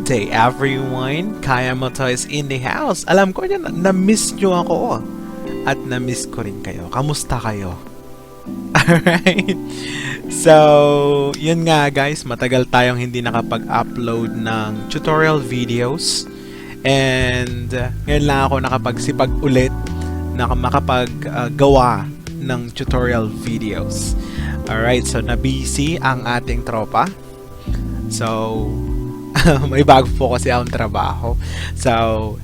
Good day everyone! Kaya mo to is in the house. Alam ko yan, na-miss nyo ako. At na-miss ko rin kayo. Kamusta kayo? Alright? So, yun nga guys, matagal tayong hindi nakapag-upload ng tutorial videos. And ngayon lang ako nakapagsipag ulit na makapag-gawa ng tutorial videos. Alright, so na-busy ang ating tropa. So, may bago po kasi akong trabaho. So,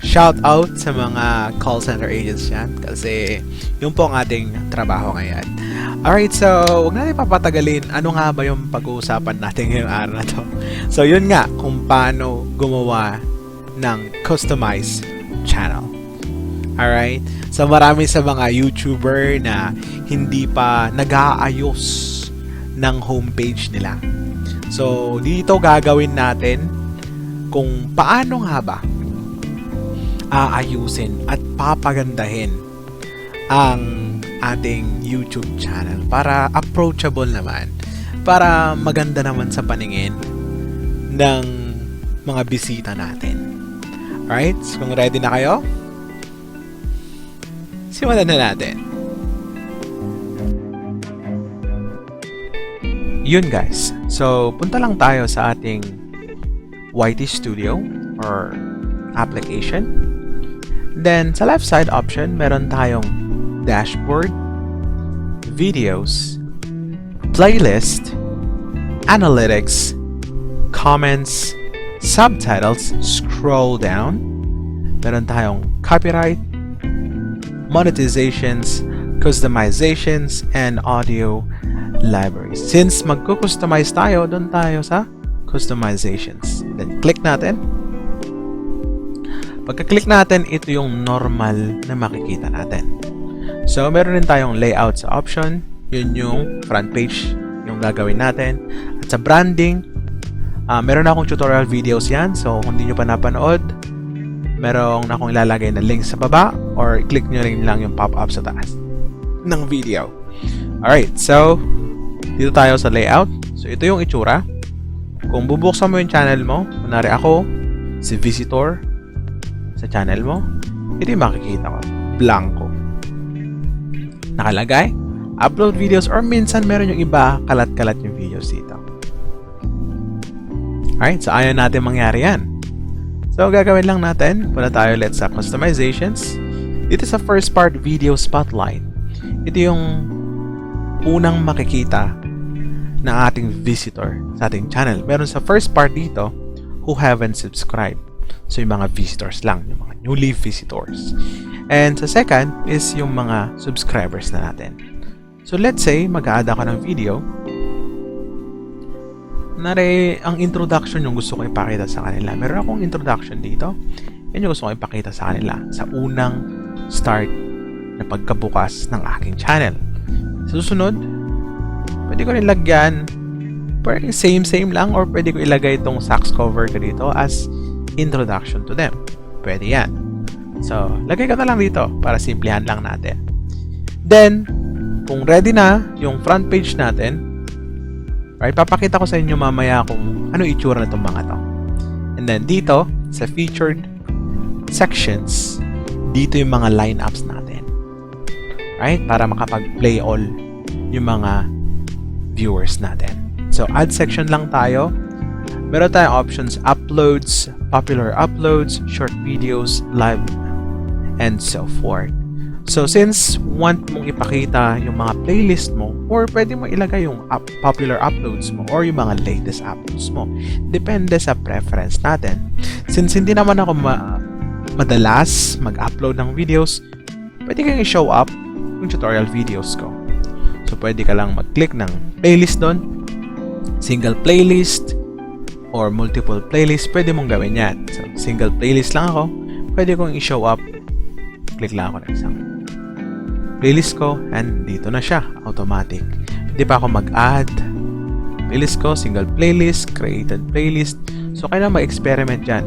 shout out sa mga call center agents yan kasi yun po ang ating trabaho ngayon. Alright, so huwag natin papatagalin. Ano nga ba yung pag-uusapan natin ngayong araw na to? So, yun nga, kung paano gumawa ng customized channel. Alright? So, marami sa mga YouTuber na hindi pa nag-aayos ng homepage nila. So, dito gagawin natin kung paano nga ba aayusin at papagandahin ang ating YouTube channel para approachable naman, para maganda naman sa paningin ng mga bisita natin. Alright? So, kung ready na kayo, simulan na natin. Yun guys. So, punta lang tayo sa ating YT Studio or application. Then, sa left side option, meron tayong dashboard, videos, playlist, analytics, comments, subtitles, scroll down. Meron tayong copyright, monetizations, customizations, and audio libraries. Since magko-customize tayo, doon tayo sa customizations. Then, click natin. Pagka-click natin, ito yung normal na makikita natin. So, meron rin tayong layout sa option. Yun yung front page yung gagawin natin. At sa branding, meron akong tutorial videos yan. So, kung hindi nyo pa napanood, meron akong ilalagay na link sa baba or click nyo rin lang yung pop-up sa taas ng video. Alright, so, dito tayo sa layout. So, ito yung itsura. Kung bubuksan mo yung channel mo, kunwari ako, si visitor sa channel mo, ito yung makikita ko. Blanco. Nakalagay, upload videos, or minsan meron yung iba, kalat-kalat yung videos dito. Alright, so ayaw natin mangyari yan. So, gagawin lang natin, punta tayo ulit sa customizations. Dito sa first part, video spotlight. Ito yung unang makikita na ating visitor sa ating channel. Meron sa first part dito who haven't subscribed. So, yung mga visitors lang, yung mga newly visitors. And sa second is yung mga subscribers na natin. So, let's say, mag-a-add ako ng video. Ang introduction yung gusto ko ipakita sa kanila. Meron akong introduction dito. Yan yung gusto ko ipakita sa kanila sa unang start na pagkabukas ng aking channel. Susunod, pwede ko rin lagyan, pwede same lang, or pwede ko ilagay itong sax cover ko dito as introduction to them. Pwede yan. So, lagay ko na lang dito para simplihan lang natin. Then, kung ready na yung front page natin, right, papakita ko sa inyo mamaya kung ano itsura na itong mga to. And then, dito, sa featured sections, dito yung mga lineups natin. Right? Para makapag-play all yung mga viewers natin. So, add section lang tayo. Meron tayong options, uploads, popular uploads, short videos, live, and so forth. So, since want mong ipakita yung mga playlist mo, or pwede mo ilagay yung popular uploads mo, or yung mga latest uploads mo. Depende sa preference natin. Since hindi naman ako madalas mag-upload ng videos, pwede kang i-show up yung tutorial videos ko. So, pwede ka lang mag-click ng playlist doon. Single playlist or multiple playlist, pwede mong gawin yan. So, single playlist lang ako. Pwede kong i-show up. Click lang ako ng isang playlist ko and dito na siya. Automatic. Hindi pa ako mag-add. Playlist ko, single playlist, created playlist. So, kailangan mag-experiment dyan.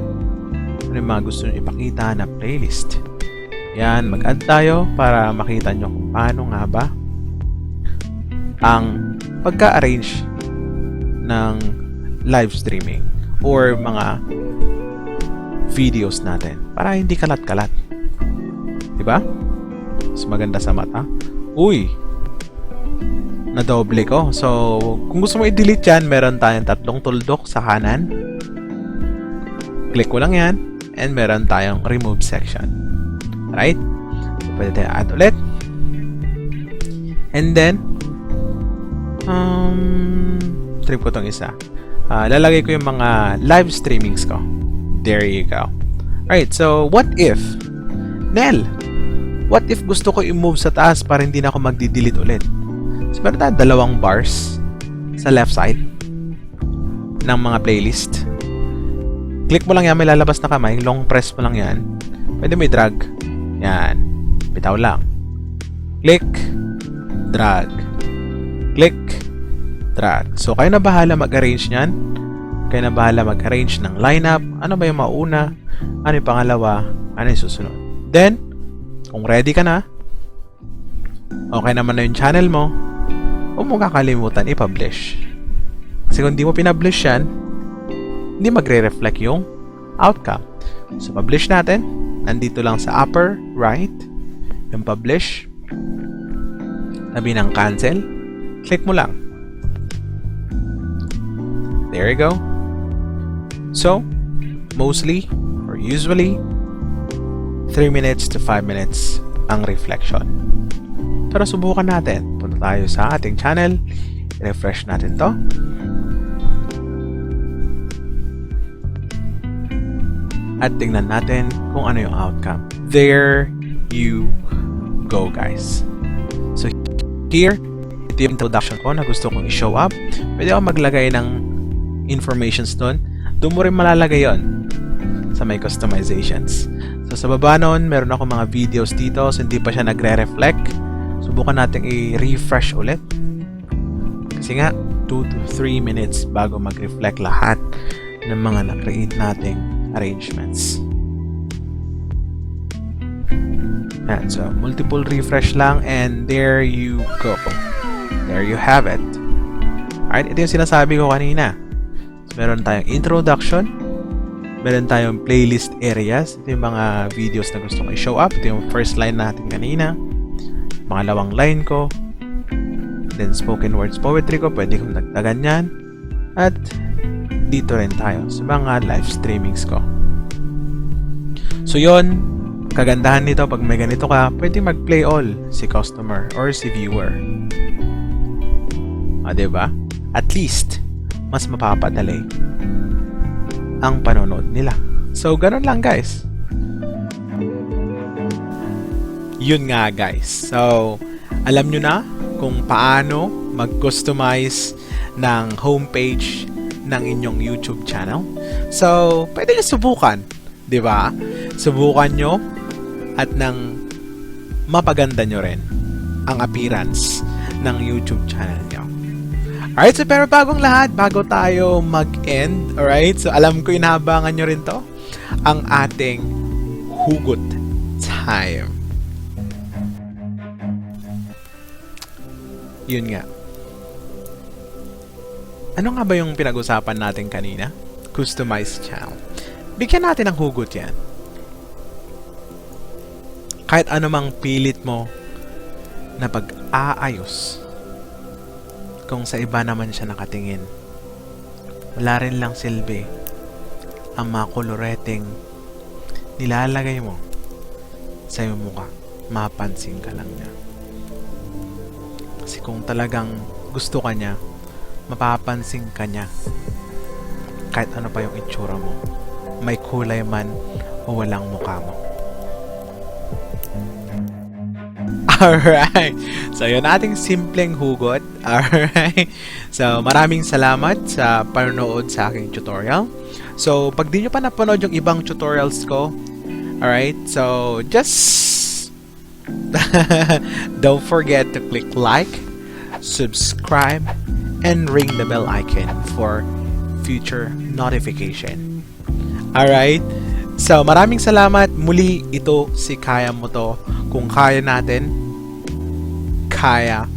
Ano yung mga gusto nyo ipakita na playlist. Yan, mag-add tayo para makita nyo kung paano nga ba ang pagka-arrange ng live streaming or mga videos natin para hindi kalat-kalat. Diba? Mas maganda sa mata. Uy! Nadoble ko. So, kung gusto mo i-delete yan, meron tayong 3 tuldok sa kanan. Click ko lang yan. And meron tayong remove section. Right? So, pwede tayo add ulit. And then, trip ko tong isa. Lalagay ko yung mga live streamings ko. There you go. Alright, so what if, Nel, what if gusto ko i-move sa taas para hindi na ako magdi-delete ulit? So, meron tayong 2 bars sa left side ng mga playlist. Click mo lang yan, may lalabas na kamay. Long press mo lang yan. Pwede mo i-drag. Yan. Bitaw lang. Click. Drag. Click. Drag. So, kayo na bahala mag-arrange nyan. Kayo na bahala mag-arrange ng lineup. Ano ba yung mauna? Ano yung pangalawa? Ano yung susunod? Then, kung ready ka na, okay naman na yung channel mo, huwag mo kakalimutan i-publish. Kasi kung di mo pinablish yan, hindi magre-reflect yung outcome. So, publish natin. Nandito lang sa upper right, yung publish. Sabi ng cancel. Click mo lang. There you go. So, mostly, or usually, 3 minutes to 5 minutes ang reflection. Pero subukan natin. Punta tayo sa ating channel. I-refresh natin to. At tingnan natin kung ano yung outcome. There you go, guys. So, here, ito yung introduction ko na gusto kong i-show up. Pwede ako maglagay ng informations doon. Doon mo rin malalagay yon sa may customizations. So, sa baba nun, meron ako mga videos dito. So, hindi pa siya nagre-reflect. Subukan natin i-refresh ulit. Kasi nga, 2 to 3 minutes bago mag-reflect lahat ng mga na-create nating arrangements. Yan. So, multiple refresh lang and there you go. There you have it. Alright, ito yung sinasabi ko kanina. So, meron tayong introduction. Meron tayong playlist areas. Ito yung mga videos na gusto ko i-show up. Ito yung first line natin kanina. Pangalawang line ko. Then, spoken words poetry ko. Pwede kong nagtagan yan. At dito rin tayo sa mga live streamings ko. So, yon, kagandahan nito pag may ganito ka, pwede mag-play all si customer or si viewer. Diba? At least, mas mapapadali ang panonood nila. So, ganun lang, guys. Yun nga, guys. So, alam nyo na kung paano mag-customize ng homepage ng inyong YouTube channel. So, pwede nyo subukan. Diba? Subukan nyo at nang mapaganda nyo rin ang appearance ng YouTube channel nyo. Alright, so pero bagong lahat, bago tayo mag-end, alright, so alam ko inahabangan nyo rin to, ang ating Hugot Time. Yun nga. Ano nga ba yung pinag-usapan natin kanina? Customized channel. Bigyan natin ng hugot yan. Kahit anumang pilit mo na pag-aayos, kung sa iba naman siya nakatingin, wala rin lang silbi ang mga koloreteng nilalagay mo sa iyong mukha. Mapansin ka lang niya. Kasi kung talagang gusto ka niya, mapapansin ka niya kahit ano pa yung itsura mo, may kulay man o walang mukha mo. Alright, so yun ating simpleng hugot. Alright, so maraming salamat sa panonood sa aking tutorial. So pag di nyo pa napanood yung ibang tutorials ko, alright, so just don't forget to click like, subscribe, and ring the bell icon for future notification. Alright? So, maraming salamat. Muli, ito si Kaya Mo To. Kung kaya natin, kaya